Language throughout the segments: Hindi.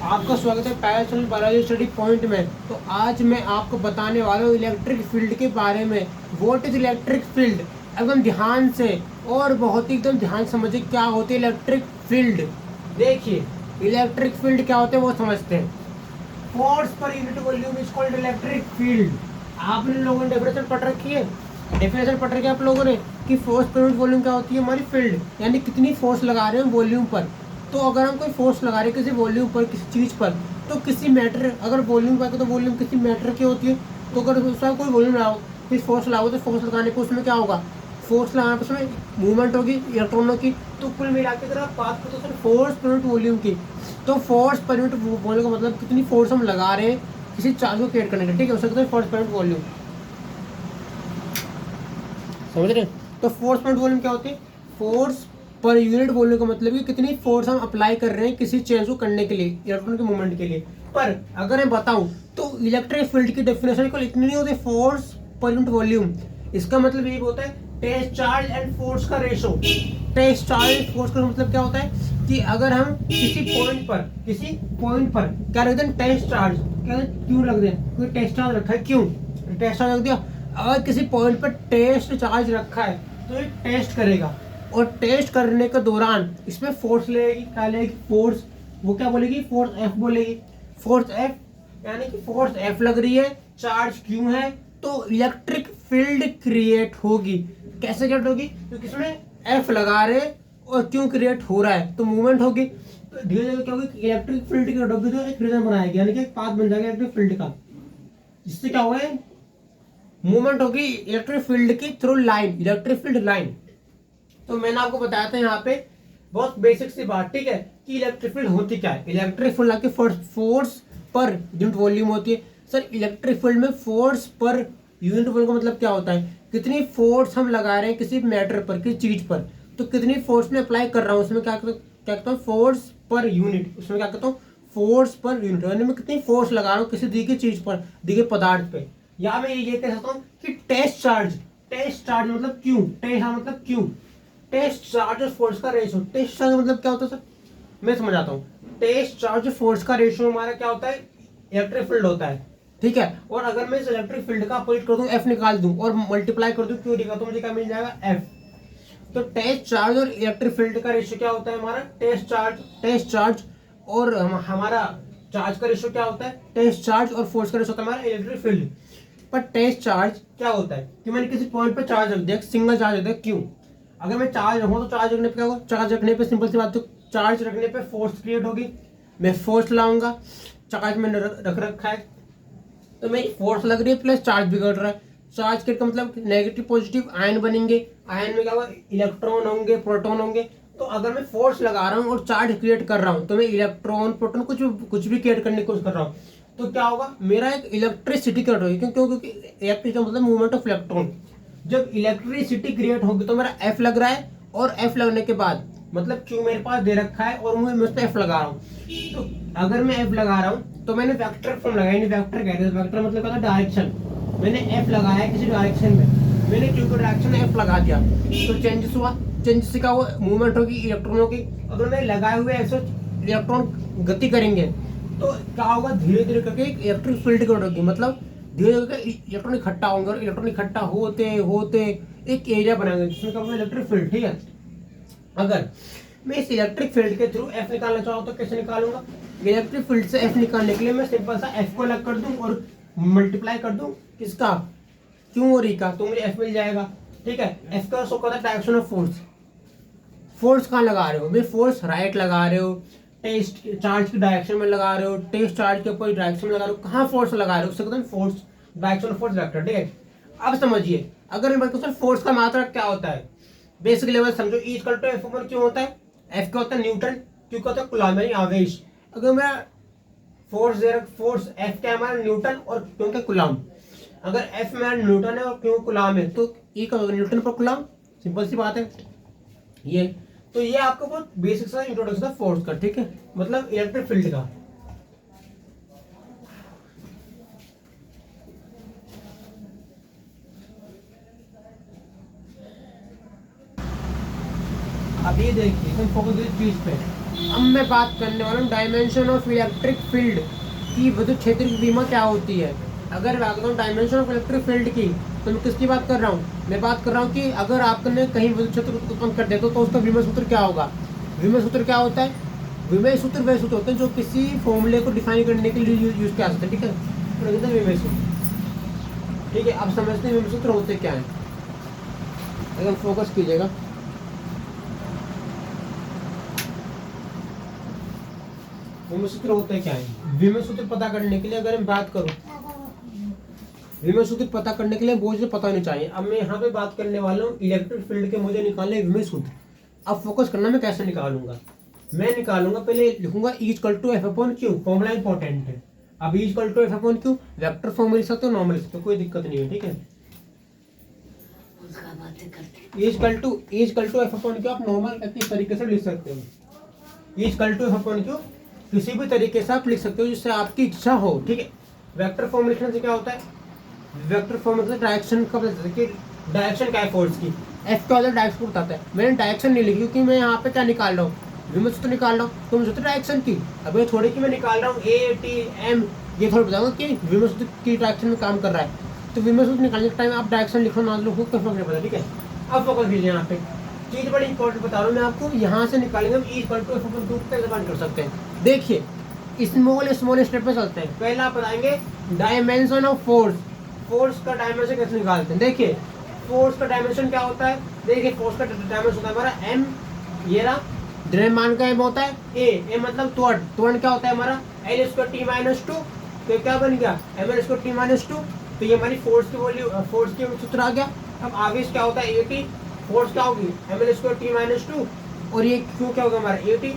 आपका स्वागत है पैशन बायोलॉजी स्टडी पॉइंट में। तो आज मैं आपको बताने वाला हूँ इलेक्ट्रिक फील्ड के बारे में। व्हाट इज इलेक्ट्रिक फील्ड, एकदम ध्यान से और बहुत ही एकदम ध्यान से समझिए क्या होती है इलेक्ट्रिक फील्ड। देखिए इलेक्ट्रिक फील्ड क्या होते हैं वो समझते हैं। Force per unit volume is called electric field. आपने लोगों ने डेफिनेशन पढ़ रखी है, डेफिनेशन पढ़ रखी है आप लोगों ने कि फोर्स पर यूनिट वॉल्यूम क्या होती है, हमारी फील्ड, यानी कितनी फोर्स लगा रहे हैं वॉल्यूम पर। तो अगर हम कोई फोर्स लगा रहे हैं किसी वॉल्यूम पर, किसी चीज़ पर, तो किसी मैटर, अगर वॉल्यूम पर तो वॉल्यूम किसी मैटर की होती है। तो अगर उसका कोई वॉल्यूम लगाओ, फिर फोर्स लगाओ, तो फोर्स लगाने पर उसमें क्या होगा, फोर्स लगाने पर उसमें मूवमेंट होगी इलेक्ट्रॉनों की। तो कुल मिला के अगर आप बात करो तो फोर्स पर यूनिट वॉल्यूम की, तो फोर्स पर यूनिट वॉल्यूम का मतलब कितनी फोर्स हम लगा रहे हैं किसी चार्ज को क्रिएट करने के लिए। ठीक है, हो सकता है फोर्स पर यूनिट वॉल्यूम, समझ रहे हैं। तो फोर्स पर यूनिट वॉल्यूम क्या होती है, फोर्स पर यूनिट वॉल्यूम का मतलब कि कितनी फोर्स हम अप्लाई कर रहे हैं किसी चेंज को करने के लिए, इलेक्ट्रॉन के मूवमेंट के लिए। पर अगर मैं बताऊं तो इलेक्ट्रिक फील्ड की डेफिनेशन को इतनी नहीं होती, फोर्स पर यूनिट वॉल्यूम। इसका मतलब ये होता है टेस्ट चार्ज एंड फोर्स का रेशो। टेस्ट चार्ज एंड फोर्स का मतलब क्या होता है कि अगर हम किसी पॉइंट पर क्या रख दें, टेस्ट चार्ज, क्या क्यों रख दें, कोई टेस्ट चार्ज रखा है, क्यों टेस्ट चार्ज रख दिया। अगर किसी पॉइंट पर टेस्ट चार्ज रखा है तो ये टेस्ट करेगा, और टेस्ट करने के दौरान इसमें फोर्स लेगी, क्या लेगी, फोर्स। वो क्या बोलेगी, फोर्स एफ बोलेगी, फोर्स एफ, यानी कि फोर्स एफ लग रही है, चार्ज क्यों है, तो इलेक्ट्रिक फील्ड क्रिएट होगी। कैसे क्रिएट होगी, क्योंकि इसमें एफ लगा रहे और क्यों क्रिएट हो रहा है, तो मूवमेंट होगी। तो धीरे धीरे क्या होगी, इलेक्ट्रिक फील्ड क्रिएट होगी, तो एक रीजन बनाएगी, यानी कि एक पाथ बन जाएगा इलेक्ट्रिक फील्ड का, जिससे क्या होगा, मूवमेंट होगी इलेक्ट्रिक फील्ड की through line, electric field line. तो मैंने आपको बताया था यहाँ पे बहुत बेसिक सी बात, ठीक है, कि इलेक्ट्रिक फील्ड होती क्या है। इलेक्ट्रिक फील्ड आपके फोर्स पर यूनिट वॉल्यूम होती है। सर इलेक्ट्रिक फील्ड में फोर्स पर यूनिट वॉल्यूम का मतलब क्या होता है, कितनी फोर्स हम लगा रहे हैं किसी मैटर पर, किसी चीज पर, तो कितनी फोर्स में अप्लाई कर रहा हूँ, उसमें क्या कहता हूँ, फोर्स पर यूनिट। उसमें क्या कहता हूँ, फोर्स पर यूनिट, यानी मैं कितनी फोर्स लगा रहा हूँ किसी दी गई चीज पर, दी गए पदार्थ पे। या मैं ये कह सकता हूँ कि टेस्ट चार्ज मतलब क्यों, टेस्ट मतलब क्यों, टेस्ट चार्ज और फोर्स का रेशियो। टेस्ट चार्ज मतलब क्या होता है सर, मैं समझाता हूँ। टेस्ट चार्ज और फोर्स का रेशियो हमारा क्या होता है, इलेक्ट्रिक फील्ड होता है, ठीक है। और अगर मैं इस इलेक्ट्रिक फील्ड का अपोजिट कर दूं, एफ निकाल दूं और मल्टीप्लाई कर दूं क्यू का, तो मुझे क्या मिल जाएगा, एफ। तो टेस्ट चार्ज और इलेक्ट्रिक फील्ड का रेशियो क्या होता है हमारा, टेस्ट चार्ज और हमारा चार्ज का रेशियो क्या होता है, टेस्ट चार्ज और फोर्स का रेशियो होता है हमारा इलेक्ट्रिक फील्ड। पर टेस्ट चार्ज क्या होता है कि मैंने किसी पॉइंट पर चार्ज रख दिया, सिंगल चार्ज रख दिया, क्यों, अगर मैं चार्ज रखूँ तो चार्ज रखने पे क्या होगा, चार्ज रखने पे सिंपल सी बात, तो चार्ज रखने पे फोर्स क्रिएट होगी, मैं फोर्स लाऊंगा, चार्ज मैंने रख रखा है, तो मेरी फोर्स लग रही है प्लस चार्ज बिगड़ रहा है। चार्ज के मतलब नेगेटिव पॉजिटिव आयन बनेंगे, आयन में क्या होगा, इलेक्ट्रॉन होंगे, प्रोटॉन होंगे। तो अगर मैं फोर्स लगा रहा हूँ और चार्ज क्रिएट कर रहा हूँ, तो मैं इलेक्ट्रॉन प्रोटॉन कुछ भी क्रिएट करने की कोशिश कर रहा हूँ, तो क्या होगा, मेरा एक इलेक्ट्रिसिटी क्रिएट होगी। क्यों, क्योंकि इलेक्ट्रिक का मतलब मूवमेंट ऑफ इलेक्ट्रॉन। जब इलेक्ट्रिसिटी क्रिएट होगी तो मेरा एफ लग रहा है, और एफ लगने के बाद मतलब क्यू मेरे पास दे रखा है और मैं उस पर एफ लगा रहा हूँ। तो अगर मैं एफ लगा रहा हूँ तो मैंने वेक्टर फॉर्म लगाया, वेक्टर कहते हैं, वेक्टर मतलब क्या था, डायरेक्शन। मैंने एफ लगाया किसी डायरेक्शन में, मैंने क्यू को डायरेक्शन में एफ लगा दिया, तो चेंजेस हुआ, चेंजेस से क्या हुआ, मूवमेंट होगी इलेक्ट्रॉनों की। अगर मैं लगाए हुए ऐसे इलेक्ट्रॉन गति करेंगे तो क्या होगा, धीरे धीरे करके एक इलेक्ट्रिक फील्ड क्रिएट होगी, मतलब धीरे धीरे करके इलेक्ट्रॉन इकट्ठा होंगे, और इलेक्ट्रॉन इकट्ठा होते होते एक एरिया बनाएंगे जिसमें क्या होगा, इलेक्ट्रिक फील्ड, ठीक है। अगर मैं इस इलेक्ट्रिक फील्ड के थ्रू एफ निकालना चाहूँ तो कैसे निकालूंगा, इलेक्ट्रिक फील्ड से एफ निकालने के लिए मैं सिंपल सा एफ को अलग कर दूं और मल्टीप्लाई कर दूं किसका, क्यू और ई का, तो मुझे एफ मिल जाएगा, ठीक है। एफ का शो करता है डायरेक्शन ऑफ फोर्स। फोर्स कहाँ लगा रहे हो, मैं फोर्स राइट लगा रहे हो, टेस्ट चार्ज की डायरेक्शन में लगा रहे हो, टेस्ट चार्ज के ऊपर डायरेक्शन में लगा रहे हो, कहाँ फोर्स लगा रहे हो, उससे कहते हैं force, direction of force vector, ठीक है। अब समझिए, अगर मैं बात फोर्स का मात्रा क्या होता है, बेसिक लेवल समझो, E equal to F over Q होता है, एफ का होता है न्यूटन, क्यू का होता है कूलम्ब यानी आवेश। अगर मैं फोर्स एफ क्या है हमारा, न्यूटन, और क्यू का कूलम्ब। अगर एफ मेरा न्यूटन है और क्यू कूलम्ब है, तो ई का होगा न्यूटन पर कूलम्ब, सिंपल सी बात है ये। तो ये आपको बहुत बेसिक सा इंट्रोडक्शन है फोर्स का, ठीक है, मतलब इलेक्ट्रिक फील्ड का। अब ये देखिए, फोकस चीज पे, अब मैं बात करने वाला हूँ डायमेंशन ऑफ इलेक्ट्रिक फील्ड की विद्युत क्षेत्र की विमा क्या होती है। अगर बात करूँ डायमेंशन ऑफ इलेक्ट्रिक फील्ड की, तो मैं किसकी बात कर रहा हूँ, मैं बात कर रहा हूँ कि अगर आपने कहीं विद्युत क्षेत्र उत्पन्न कर दिया तो उसका विमा सूत्र क्या होगा। विमा सूत्र क्या होता है, विमेय सूत्र वह सूत्र होते हैं जो किसी फॉर्मूले को डिफाइन करने के लिए यूज किया जाता है। ठीक है, तो विमेय सूत्र। ठीक है, अब समझते हैं विमेय सूत्र होते क्या है, एकदम फोकस कीजिएगा। विमेय सूत्र होता है क्या है। विमेय सूत्र पता करने के लिए अगर मैं बात करूं, विमेय सूत्र पता करने के लिए वो मुझे पता नहीं चाहिए। अब मैं यहाँ पे बात करने वाला हूँ इलेक्ट्रिक फील्ड के मुझे निकालने विमेय सूत्र। अब फोकस करना, मैं कैसे निकालूंगा, मैं निकालूंगा पहले लिखूंगा E = F/Q, फॉर्मूला इंपॉर्टेंट है। अब E = F/Q वेक्टर फॉर्म में लिख सकते हो, नॉर्मल लिख सकते हो, कोई दिक्कत नहीं है। ठीक है, E = F/Q आप नॉर्मल किस तरीके से लिख सकते हो। E = F/Q किसी भी तरीके से आप लिख सकते हो जिससे आपकी इच्छा हो। ठीक है, वेक्टर फॉर्म लिखने से क्या होता है, वेक्टर फॉर्म मतलब डायरेक्शन का बताता है कि डायरेक्शन क्या है फोर्स की। एफ का वाला डायरेक्शन बताता है। मैंने डायरेक्शन नहीं लिखी क्योंकि मैं यहाँ पे क्या निकाल रहा हूँ, विमेय सूत्र निकाल रहा हूँ, तो मुझे तो डायरेक्शन की। अब ये थोड़ी कि मैं निकाल रहा हूँ A, T, M, ये थोड़ा बताऊंगा कि विमेय सूत्र की डायरेक्शन में काम कर रहा है। तो विमेय सूत्र निकालने के टाइम आप डायरेक्शन लिखो ना लिखो कोई फर्क नहीं पड़ता। ठीक है, अब फोकस कीजिए यहाँ पे, चीज बड़ी इंपॉर्टेंट बता रहा हूँ मैं आपको। यहाँ से निकालेंगे हम E = F/Q तक कर सकते हैं। देखिए स्मॉल स्टेप पे चलते हैं। पहला आप बताएंगे डायमेंशन ऑफ फोर्स, फोर्स का डायमेंशन कैसे निकालते हैं। देखिए फोर्स का डायमेंशन क्या होता है, देखिए फोर्स का डायमेंशन होता है हमारा m, ये रहा द्रव्यमान का m होता है a मतलब त्वरण क्या होता है हमारा L² T-2, तो क्या बन गया mL² T-2, तो ये हमारी फोर्स की वैल्यू, फोर्स की सूत्र आ गया। अब आगे क्या होता है AT, फोर्स क्या होगी mL² T-2, और ये क्यों क्या होगा हमारा AT।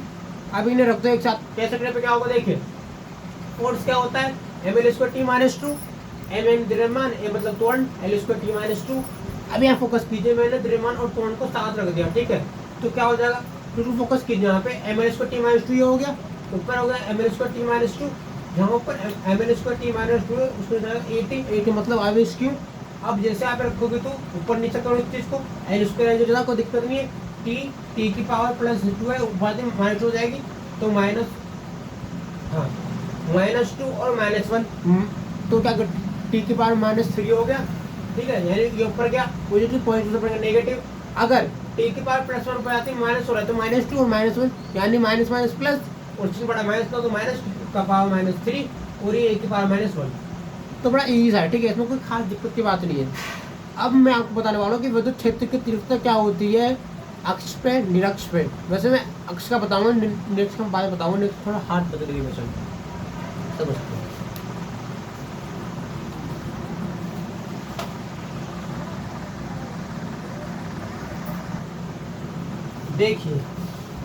अब इन्हें रख दो एक साथ, कैसे करने पे क्या होगा, देखिए फोर्स क्या होता है mL² T-2, mn द्रव्यमान, a मतलब त्वरण, L² T-2। अब यहाँ फोकस कीजिए, मैंने द्रव्यमान और त्वरण को साथ रख दिया। ठीक है, तो क्या हो जाएगा, तो फोकस कीजिए यहाँ पे mL² T-2 ये हो गया, ऊपर हो गया mL² T-2, यहाँ ऊपर mL² T-2 उसको जाएगा AT मतलब आवेश क्यों। अब जैसे आप रखोगे तो ऊपर नीचे करो इस चीज को, L² कोई दिक्कत नहीं है, T की पावर +2 है, ऊपर माइनस हो जाएगी, तो माइनस, हाँ -2 और -1, तो क्या T की पावर -3 हो गया। ठीक है, यानी ये ऊपर गया पॉजिटिव, पॉइंट ऊपर नेगेटिव। अगर T की पावर +1 पर आती है माइनस हो रहा है तो -2 और -1 यानी माइनस माइनस प्लस, और इससे बड़ा माइनस तो माइनस का पावर -3 और ये A की पावर -1, तो बड़ा इजी है। ठीक है, इसमें कोई खास दिक्कत की बात नहीं है। अब मैं आपको बताने वाला हूँ कि विद्युत क्षेत्र की तीव्रता क्या होती है अक्ष पे निरक्ष पे। वैसे मैं अक्ष का बताऊंगा, निरक्ष का बाद बताऊंगा, निरक्ष थोड़ा हार्ड बदल गई वैसे समझते हैं। देखिए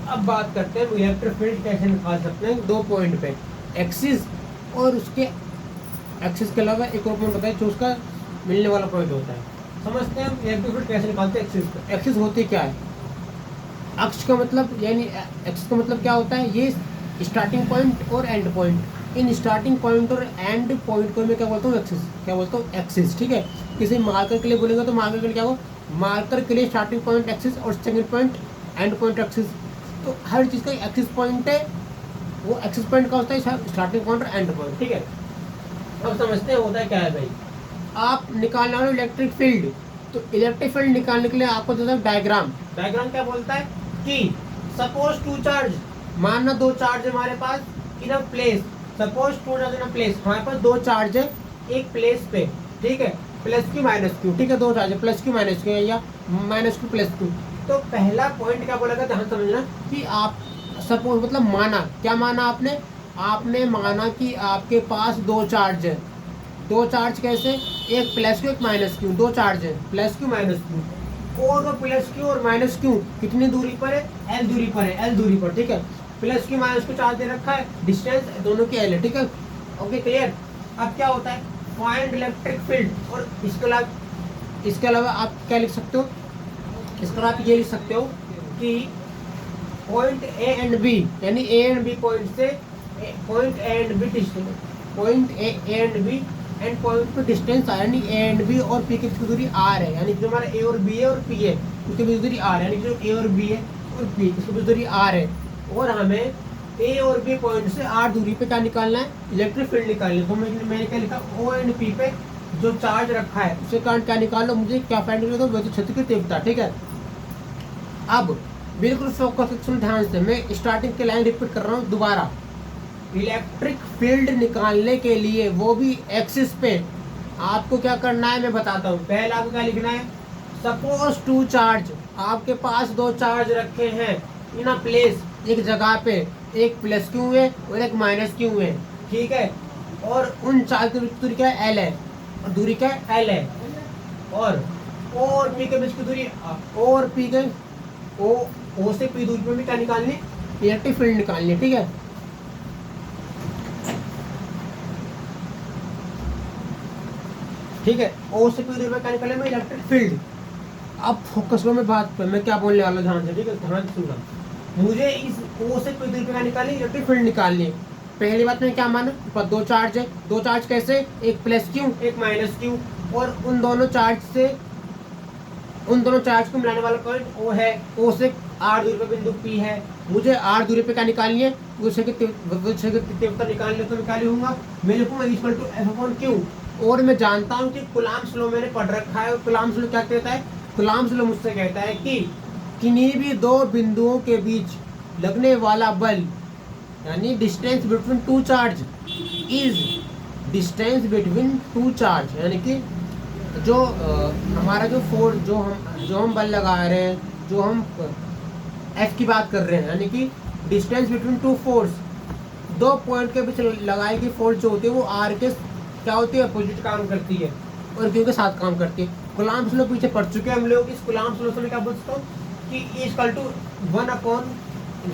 अब बात करते हैं इलेक्ट्रिक फील्ड कैसे निकाल सकते हैं, दो पॉइंट पे, एक्सिस और उसके एक्सिस के अलावा एक और पॉइंट होता है जो उसका मिलने वाला पॉइंट होता है। समझते हैं हम इलेक्ट्रिक फील्ड कैसे निकालते हैं एक्सिस पे। एक्सिस होती क्या है, अक्ष का मतलब यानी एक्सिस का मतलब क्या होता है, ये स्टार्टिंग पॉइंट और and point. In starting point और एंड पॉइंट को मैं क्या बोलता हूँ एक्सिस, क्या बोलता हूँ एक्सिस। ठीक है, किसी मार्कर के लिए बोलेंगे तो मार्कर के लिए क्या हो, मार्कर के लिए स्टार्टिंग पॉइंट एक्सिस और second point and point axis. तो हर चीज़ का एक्सिस पॉइंट है, वो एक्सिस पॉइंट का होता है स्टार्टिंग पॉइंट और एंड पॉइंट। ठीक है, अब समझते हैं होता है क्या है भाई। आप निकालने वाले इलेक्ट्रिक फील्ड, तो इलेक्ट्रिक फील्ड निकालने के लिए आपको देता है डायग्राम। डायग्राम क्या बोलता है कि सपोज 2 चार्ज, मानना 2 चार्ज है हमारे पास in a place, suppose 2 charge in a place, हमारे पास 2 चार्ज है एक प्लेस पे। ठीक है, +Q -Q, ठीक है, 2 चार्ज है +Q -Q या -Q +Q। तो पहला पॉइंट क्या बोला गया, ध्यान समझना कि आप सपोज मतलब माना, क्या माना आपने, आपने माना कि आपके पास 2 चार्ज है। 2 चार्ज कैसे, एक +Q एक -Q, 2 चार्ज है +Q -Q, और वो +Q और -Q कितनी दूरी पर है, L दूरी पर है, L दूरी पर। ठीक है, +Q -Q चार्ज दे रखा है, डिस्टेंस दोनों की L है। ठीक है, ओके क्लियर। अब क्या होता है, फाइंड इलेक्ट्रिक फील्ड, और इसके अलावा आप क्या लिख सकते हो, इस पर आप ये लिख सकते हो कि पॉइंट A एंड B, यानी A एंड B पॉइंट से point A and B distance, point A and B and point पे डिस्टेंस आर, यानी A एंड B और P की दूरी R है, यानी जो हमारा A और B है और P है उसकी दूरी R है, यानी जो A और B है और P इसकी दूरी R है। और हमें ए और बी पॉइंट से आर दूरी पे क्या निकालना है, इलेक्ट्रिक फील्ड निकालना है। तो मैंने क्या लिखा, ओ एंड पी पे जो चार्ज रखा है उसे करंट क्या निकालो, मुझे क्या फाइंड करना है, विद्युत क्षेत्र की तीव्रता। ठीक है, अब बिल्कुल फोकस सुन ध्यान से, मैं स्टार्टिंग की लाइन रिपीट कर रहा हूँ दोबारा। इलेक्ट्रिक फील्ड निकालने के लिए वो भी एक्सिस पे आपको क्या करना है मैं बताता हूँ। पहले आपको क्या लिखना है, सपोज टू चार्ज, आपके पास दो चार्ज रखे हैं इन अ प्लेस, एक जगह पे, एक प्लस क्यू है और एक माइनस क्यू है। ठीक है, और उन चार्ज की दूरी क्या है, एल है, और दूरी क्या है, एल है। और पी के बीच की दूरी, और पी के ओ से पी दूरी पे भी क्या निकालनी, इलेक्ट्रिक फील्ड निकालनी है। ठीक है, ठीक है, ओ से पी दूरी पे क्या निकालना है, इलेक्ट्रिक फील्ड। अब फोकस करो मैं बात पे, मैं क्या बोलने वाला हूं, ध्यान से। ठीक है, ध्यान से सुनना, मुझे इस ओ से पी दूरी पे क्या निकालनी, इलेक्ट्रिक फील्ड निकालनी है। पहली बात में क्या माना, पर दो चार्ज है, दो चार्ज कैसे, एक प्लस क्यू एक माइनस क्यू, और उन दोनों चार्ज को मिलाने वाला पॉइंट ओ है, ओ से आर दूरी पे बिंदु पी है। मुझे आर दूरी पे क्या निकालनी है, तीव्रता निकालनी है। तो मैं क्या लिखूंगा, मैं लिखूंगा equal to F upon Q. और मैं जानता हूँ कि कुलाम्ब्स लॉ मैंने पढ़ रखा है, और कुलाम्ब्स लॉ क्या कहता है, कुलाम्ब्स लॉ मुझसे कहता है कि किन्हीं भी दो बिंदुओं के बीच लगने वाला बल, यानी distance between two charge is distance between two charge, यानी कि जो हमारा जो फोर्स जो हम बल लगा रहे हैं, जो हम एफ की बात कर रहे हैं, यानी कि डिस्टेंस बिटवीन टू फोर्स, दो पॉइंट के बीच लगाई गई फोर्स जो होती है वो आर के क्या होती है, अपोजिट काम करती है, और क्यू के साथ काम करती है। कुलाम्ब्स लॉ पीछे पढ़ चुके हैं हम लोग। इस कुलाम्ब्स लॉ से मैं क्या बोल सकता हूँ कि E equal to one upon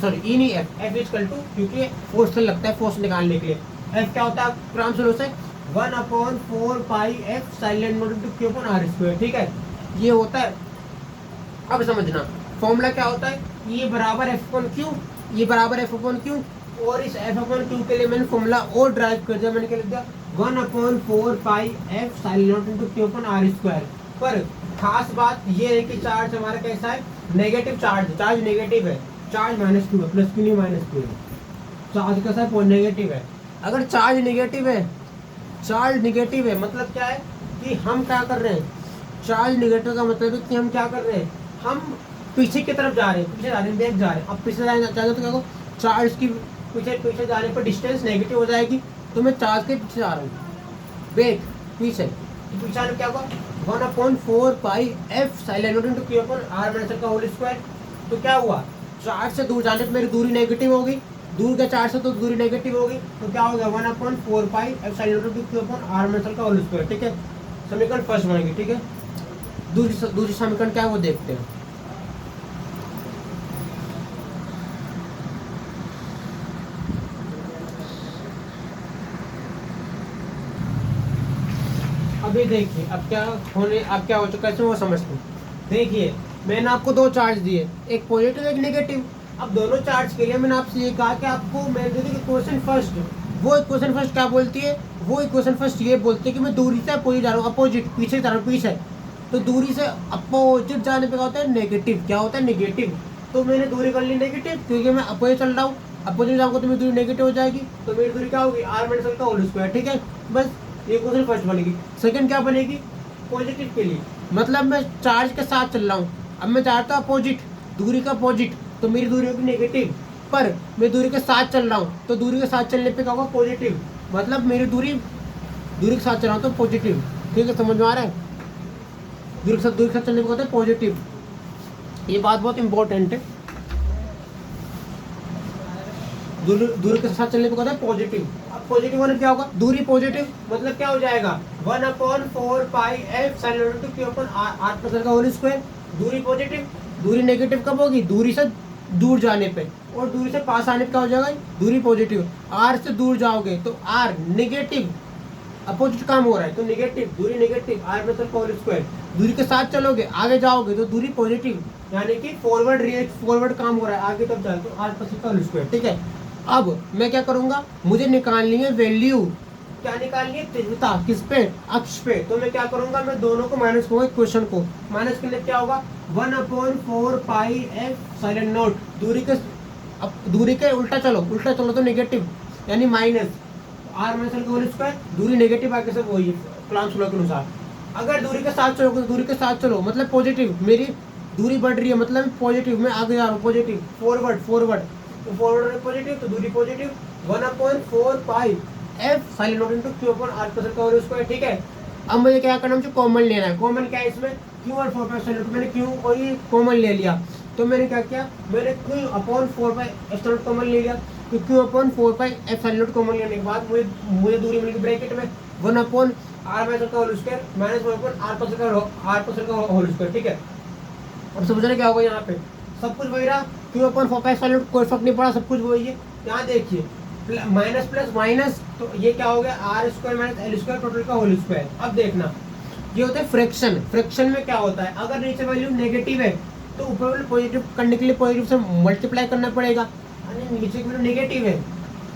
sorry E नहीं एफ इक्वल टू, क्योंकि फोर्स से लगता है फोर्स निकालने के लिए, एफ क्या होता है कुलाम्ब्स लॉ से, 1/4 pi F silent naught into Q upon are square. ठीक है, ये होता है। अब समझना फॉर्मूला क्या होता है, ये बराबर एफ अपॉन क्यू, ये बराबर एफ अपॉन क्यू, और इस एफ अपॉन क्यू के लिए मैंने फॉर्मूला और ड्राइव कर दिया, मैंने क्या लिख दिया, 1/4 pi F silent naught into Q upon are square. पर खास बात ये है कि चार्ज हमारा कैसा है, नेगेटिव चार्ज नेगेटिव है, चार्ज माइनस क्यू है, प्लस क्यू नहीं माइनस क्यू है, चार्ज कैसा है, नेगेटिव है। अगर चार्ज नेगेटिव है मतलब क्या है कि हम क्या कर रहे हैं, चार्ज नेगेटिव का मतलब है कि हम क्या कर रहे हैं, हम पीछे की तरफ जा रहे हैं, बैक जा रहे हैं। अब पीछे जाएंगे तो क्या होगा, चार्ज की पीछे जाने पर डिस्टेंस नेगेटिव हो जाएगी, तो मैं चार्ज के पीछे जा रहा हूँ, बैक पीछे, तो पीछे आने क्या होगा, 1/4 pi F silent naught into Q upon r minus का होल स्क्वायर। तो क्या हुआ, चार्ज से दूर जाने पर मेरी दूरी नेगेटिव होगी, दूर के चार्ज से तो दूरी नेगेटिव होगी, तो क्या हो गया, 1/4 pi F silent naught into Q upon r minus का होल स्क्वायर। ठीक है, समीकरण फर्स्ट बनेगी। ठीक है, दूसरी समीकरण क्या है वो देखते हैं। अभी देखिए अब क्या हो चुका है वो समझते हैं। देखिए मैंने आपको दो चार्ज दिए, एक पॉजिटिव एक नेगेटिव। अब दोनों चार्ज के लिए मैंने आपसे ये कहा कि आपको मैं दे दी क्वेश्चन फर्स्ट, वो इक्वेशन फर्स्ट क्या बोलती है, वो इक्वेशन फर्स्ट ये बोलती है कि मैं दूरी से अपोजिट जा रहा हूँ, अपोजिट पीछे जा रहा हूँ, पीछे, तो दूरी से अपोजिट जाने पे क्या होता है, नेगेटिव। क्या होता है, नेगेटिव। तो मैंने दूरी कर ली नेगेटिव, क्योंकि मैं अपोजिट चल रहा हूँ, अपोजिट जाऊंगा तो मेरी दूरी नेगेटिव हो जाएगी, तो मेरी दूरी क्या होगी, आर माइनस का होल स्क्वायर। ठीक है, बस ये क्वेश्चन फर्स्ट बनेगी। सेकंड क्या बनेगी, पॉजिटिव के लिए, मतलब मैं चार्ज के साथ चल रहा हूँ, अब मैं चाहता हूँ अपोजिट, दूरी का अपोजिट, तो मेरी दूरी होगी नेगेटिव, पर मैं दूरी के साथ चल रहा हूँ, तो दूरी के साथ चलने पे क्या होगा, पॉजिटिव, मतलब मेरी दूरी के साथ चल रहा हूँ तो पॉजिटिव। ठीक है, समझ में आ रहा है, दूरी के साथ चलने पे कहते हैं पॉजिटिव। ये बात बहुत इंपॉर्टेंट है, दूरी के साथ चलने पे कहते हैं पॉजिटिव। अब पॉजिटिव होने क्या होगा, दूरी पॉजिटिव, मतलब क्या हो जाएगा, 1/4 pi F silent two q upon r plus का होल स्क्वायर। दूरी पॉजिटिव, दूरी नेगेटिव कब होगी, दूरी से दूर जाने पे, और दूरी से पास आने पे क्या हो जाएगा, दूरी पॉजिटिव। आर से दूर जाओगे तो आर नेगेटिव, अपोजिट काम हो रहा है तो नेगेटिव, दूरी नेगेटिव, आर प्लस का होल स्क्वायर। दूरी के साथ चलोगे आगे जाओगे तो दूरी पॉजिटिव, यानी कि फॉरवर्ड काम हो रहा है, आगे तब जाए तो आर प्लस का होल स्क्वायर। ठीक है, अब मैं क्या करूंगा, मुझे निकालनी है वैल्यू, क्या निकालनी है, तीव्रता, किस पे, अक्ष पे। तो मैं क्या करूंगा, मैं दोनों को माइनस करूंगा, क्वेश्चन को माइनस करने क्या होगा, 1/4 पाई एफ साइलेंट नोट, दूरी के अब दूरी के उल्टा चलो तो नेगेटिव यानी माइनस आर माइनस एल का होल स्क्वायर, दूरी नेगेटिव आगे से वही है कूलम्ब लॉ के अनुसार। अगर दूरी के साथ चलो मतलब पॉजिटिव, मेरी दूरी बढ़ रही है मतलब पॉजिटिव, मैं आगे जा रहा हूँ पॉजिटिव, फॉरवर्ड तो फॉरवर्ड में पॉजिटिव तो दूरी positive 1/4 pi F sign naught into Q upon R plus का होल स्क्वायर। ठीक है, अब मुझे क्या करना है, मुझे कॉमन लेना है। कॉमन क्या है इसमें, क्यू और 4 पाई साइन नॉट, मैंने क्यू और ये कॉमन ले लिया तो मैंने क्या किया, मैंने Q upon 4 pi F sign not common ले लिया। तो Q upon 4 pi F sign not common लेने के बाद मुझे दूरी मिल गई ब्रैकेट में 1/r माइनस का whole square minus 1/r plus का होल स्क्वायर। ठीक है, अब समझना क्या होगा, यहाँ पे सब कुछ वही रहा, Q upon 4 pi sine not, कोई फर्क नहीं पड़ा, सब कुछ वही है। यहाँ देखिए माइनस प्लस माइनस, तो ये क्या हो गया R square minus L square total का होल स्क्वायर। अब देखना ये होता है फ्रैक्शन। फ्रैक्शन में क्या होता है, अगर नीचे वैल्यू नेगेटिव है तो ऊपर वाले पॉजिटिव करने के लिए पॉजिटिव से मल्टीप्लाई करना पड़ेगा, यानी नीचे की वैल्यू नेगेटिव है,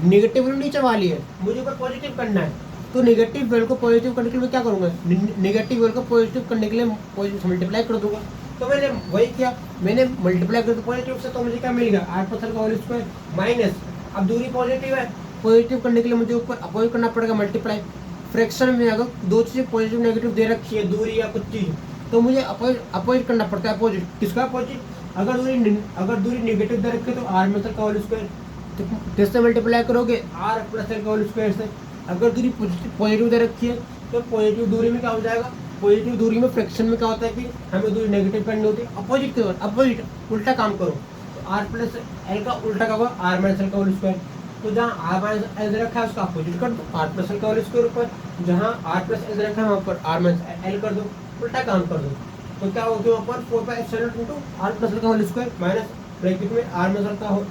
नेगेटिव वैल्यू नीचे वाली है, मुझे ऊपर पॉजिटिव करना है तो नेगेटिव वैल्यू को पॉजिटिव करने के लिए क्या करूँगा, नेगेटिव वैल्यू को पॉजिटिव करने के लिए पॉजिटिव से मल्टीप्लाई कर दूंगा। तो मैंने वही किया, मैंने मल्टीप्लाई कर दिया पॉजिटिव से, तो मुझे क्या मिल गया आर प्लस का होल स्क्वायर माइनस, अब दूरी पॉजिटिव है, पॉजिटिव करने के लिए मुझे ऊपर अपोजिट करना पड़ेगा मल्टीप्लाई। फ्रैक्शन में अगर दो चीज़ें पॉजिटिव नेगेटिव दे रखी है, दूरी या कुछ चीज़, तो मुझे अपोजिट करना पड़ता है। अपोजिट किसका अपोजिट, अगर दूरी नेगेटिव दे रखी है तो आर प्लस का होल स्क्वायर, तो किससे मल्टीप्लाई करोगे आर प्लस का होल स्क्वायर से। अगर दूरी पॉजिटिव दे रखी है तो पॉजिटिव दूरी में क्या हो जाएगा, पॉजिटिव दूरी में फ्रैक्शन में क्या होता है कि हमें दूरी नेगेटिव करनी होती है, अपोजिट की ओर, अपोजिट उल्टा काम करो। तो आर प्लस एल का उल्टा क्या होगा आर माइनस एल का होल स्क्वायर, तो जहाँ आर माइनस एल रखा है उसका अपोजिट कर दो आर प्लस एल का होल स्क्वायर ऊपर, जहाँ आर प्लस एल रखा है वहाँ पर आर माइनस एल कर दो, उल्टा काम कर दो। तो क्या होगा वहाँ पर 4 pi epsilon into R plus L का होल स्क्वायर माइनस ब्रैकेट में आर माइनस एल का होल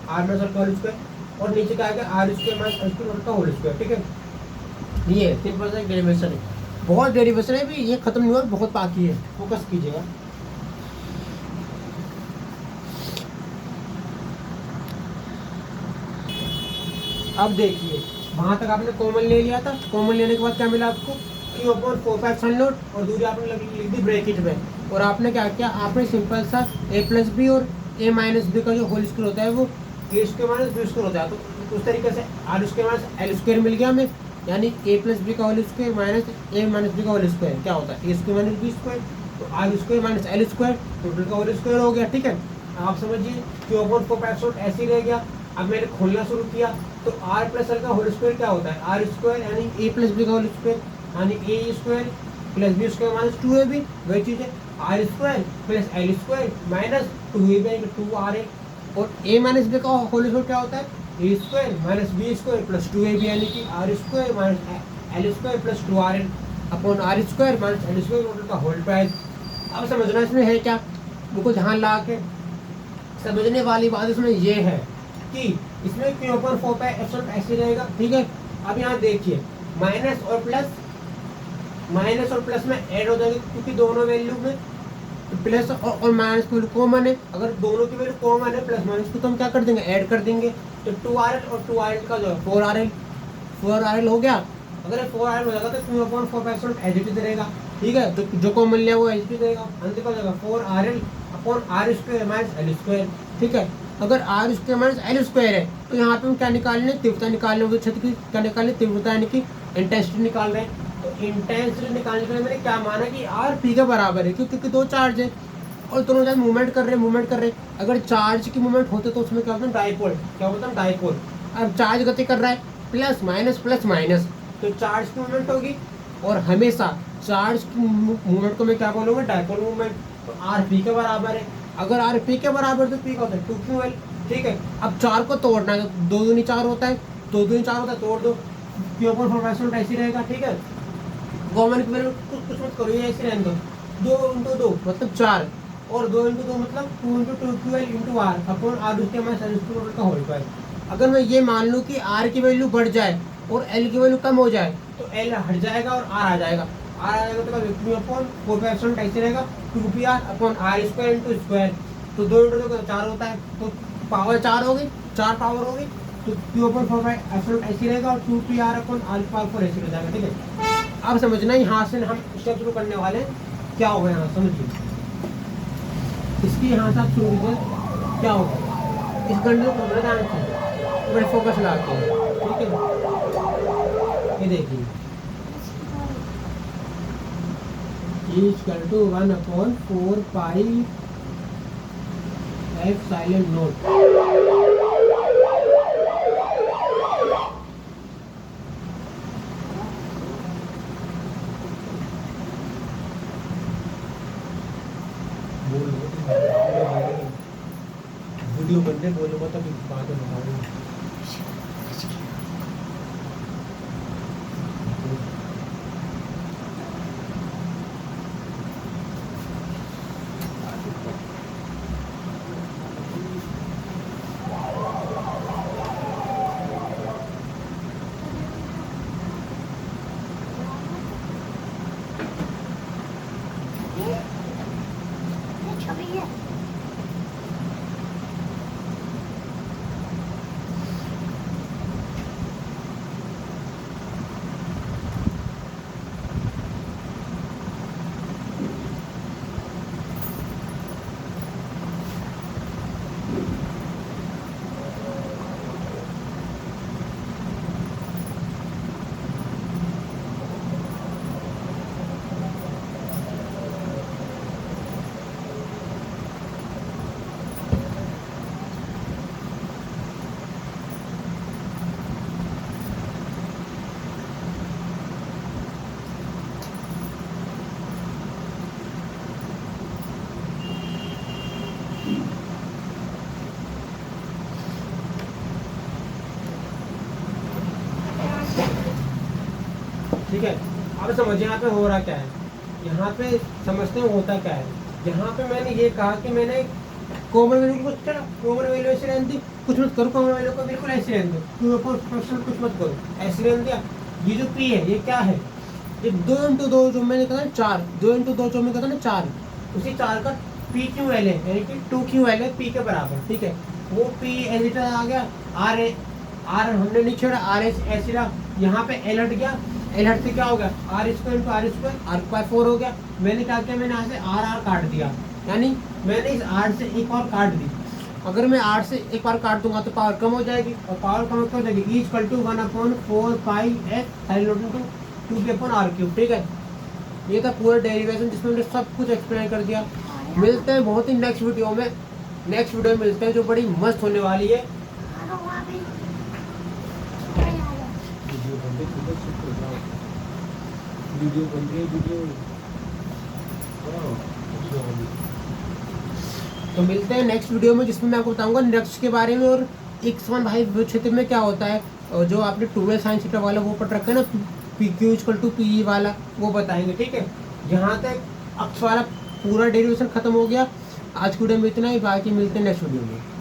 स्क्वायर और नीचे क्या आएगा R square minus L square का होल स्क्वायर। ठीक है, ये सिंपल सा डेरिवेशन है, बहुत डेरिवेशन है भी, ये खत्म नहीं हुआ, बहुत बाकी है, फोकस कीजिएगा। अब देखिए वहाँ तक आपने कॉमन ले लिया था, कॉमन लेने के बाद क्या मिला आपको Q upon 4 pi epsilon not और दूरी आपने लिख दी ब्रैकेट में, और आपने क्या किया, आपने सिंपल सा ए प्लस बी और ए माइनस बी का जो होल स्क्वायर होता है वो A square minus B square होता है, तो उस तरीके से R square minus L square मिल गया हमें, यानी ए प्लस बी का whole square minus A minus B का होल स्क्वायर क्या होता है A square minus B square, तो R square minus L square total का होल स्क्वायर हो गया। ठीक है, आप समझिए क्यू अपॉन 4 पाई एप्सिलॉन ऐसे ही रह गया। अब मैंने खोलना शुरू किया तो आर प्लस एल का होल स्क्वायर क्या होता है आर स्क्वायर यानी ए प्लस बी का होल स्क्वायर यानी A square plus B square minus 2ab, वही चीज़ है R square plus L square minus 2ab 2r, और ए माइनस बी का होल स्क्वायर क्या होता है A square minus B square plus 2ab यानी कि R square minus L square plus 2r upon are square minus L square total का होल प्राइस। अब समझना इसमें है क्या, बिल्कुल ध्यान ला के समझने वाली बात इसमें ये है कि इसमें क्यू अपॉन 4 पाई एप्सिलॉन ऐसे रहेगा। ठीक है, अब यहाँ देखिए माइनस और प्लस में ऐड हो जाएगा क्योंकि दोनों वैल्यू में प्लस और माइनस की वैल्यू कॉमन है, अगर दोनों की वैल्यू कॉमन है प्लस माइनस की तो हम क्या कर देंगे ऐड कर देंगे, तो 2rl और 2rl का जो है 4rl हो गया। अगर 4rl हो जाएगा तो Q upon 4 pi epsilon as it is रहेगा। ठीक है, तो जो कॉमन लिया वो एज इट इज रहेगा, अंत का हो जाएगा 4rl upon are square minus L square. ठीक है, अगर R square minus L square है तो यहाँ पे हम क्या निकाल रहे हैं तीव्रता निकाल रहे हैं, क्षेत्र की क्या निकाल रहे हैं तीव्रता यानी कि इंटेंसिटी निकाल रहे हैं। तो इंटेंसिटी निकालने के लिए मैंने क्या माना कि आर पी के बराबर है क्योंकि दो चार्ज है और दोनों चार्ज मूवमेंट कर रहे हैं। अगर चार्ज की मूवमेंट होते तो उसमें क्या होता है डाइपोल, क्या होता है डाइपोल। अब चार्ज गति कर रहा है प्लस माइनस तो चार्ज की मूवमेंट होगी, और हमेशा चार्ज की मूवमेंट को मैं क्या बोलूँगा डाइपोल मूवमेंट। तो आर पी के बराबर है, अगर आर पी के बराबर तो पी का होता है 2ql। ठीक है, अब 4 को तोड़ना है तो 2 दूनी 4 होता है, 2 दूनी 4 होता है, तोड़ दो क्यू अपॉन 4 पाई एप्सिलॉन ऐसे रहेगा। ठीक है, कॉमन की वैल्यू कुछ मत करो, ये ऐसे रहने दो, 2 इंटू 2 मतलब 4 और 2 इंटू 2 मतलब 2 into 2ql into R upon R उसके माइनस एल स्क्वायर का होल स्क्वायर। अगर मैं ये मान लूँ कि आर की वैल्यू बढ़ जाए और एल की वैल्यू कम हो जाए तो एल हट जाएगा और आर आ जाएगा, तो क्यू अपॉन 4 पाई एप्सिलॉन ऐसे रहेगा 2pr upon are square into square, तो 2 इंटू 2 4 होता है, तो पावर 4 हो गई, 4 पावर हो गई, तो क्यू अपॉन 4 पाई एप्सिलॉन ऐसे रहेगा और 2pr अपॉन आर पावर 4 ऐसे हो जाएगा। ठीक है, अब समझना यहाँ से हम स्टेप शुरू करने वाले हैं, क्या होगा यहाँ समझिए, इसकी यहाँ से आप शुरू कीजिए क्या होगा। इस कंडीशन को समझना ध्यान से, बड़े फोकस लाते हैं, ठीक है। ये देखिए E equal to 1/4 pi F silent note. Video बनने बोलूँगा तभी बाद में बताऊँगा। ठीक है, अब समझिए यहाँ पे हो रहा क्या है, यहाँ पे समझते हैं होता क्या है। यहाँ पे मैंने ये कहा कि मैंने कॉमन वैल्यू को कॉमन वैल्यू ऐसे रहने दी, कुछ मत करो, कॉमन वैल्यू को बिल्कुल ऐसे रहने दो, कुछ मत करो, ऐसे रहने दिया। ये जो पी है ये क्या है, ये 2 × 2 जो मैंने कहा 4, 2 × 2 जो मैंने कहा ना 4, उसी 4 का पी क्यू एल है, यानी कि 2 क्यू एल है पी के बराबर, ठीक है। वो पी एल आ गया, आर हमने नहीं छोड़ा, आर ऐसे रहा, यहाँ पे एल हट गया, एल हट से क्या हो गया R square × R square, R square 4 हो गया। मैंने क्या किया, मैंने यहाँ से आर काट दिया, यानी मैंने इस आर से एक और काट दी। अगर मैं आर से एक बार काट दूंगा तो पावर कम हो जाएगी, और पावर कम हो जाएगी E equal to 1/4 pi F sine 2p/r³, ठीक है। ये था पूरा डेरिवेशन जिसमें मैंने सब कुछ एक्सप्लेन कर दिया। मिलते हैं बहुत ही नेक्स्ट वीडियो में, नेक्स्ट वीडियो में मिलते हैं जो बड़ी मस्त होने वाली है। वीडियो बन रही है, वीडियो तो मिलते हैं नेक्स्ट वीडियो में, जिसमें मैं आपको बताऊंगा नेक्स्ट के बारे में, और एक समान भाई क्षेत्र में क्या होता है, और जो आपने 12 साइंस थीटा वाला वो पढ़ रखा है ना, P Q equal to P वाला, वो बताएंगे, ठीक है। यहाँ तक अक्ष वाला पूरा डेरिवेशन खत्म हो गया। आज की वीडियो में इतना ही, बाकी मिलते हैं नेक्स्ट वीडियो में।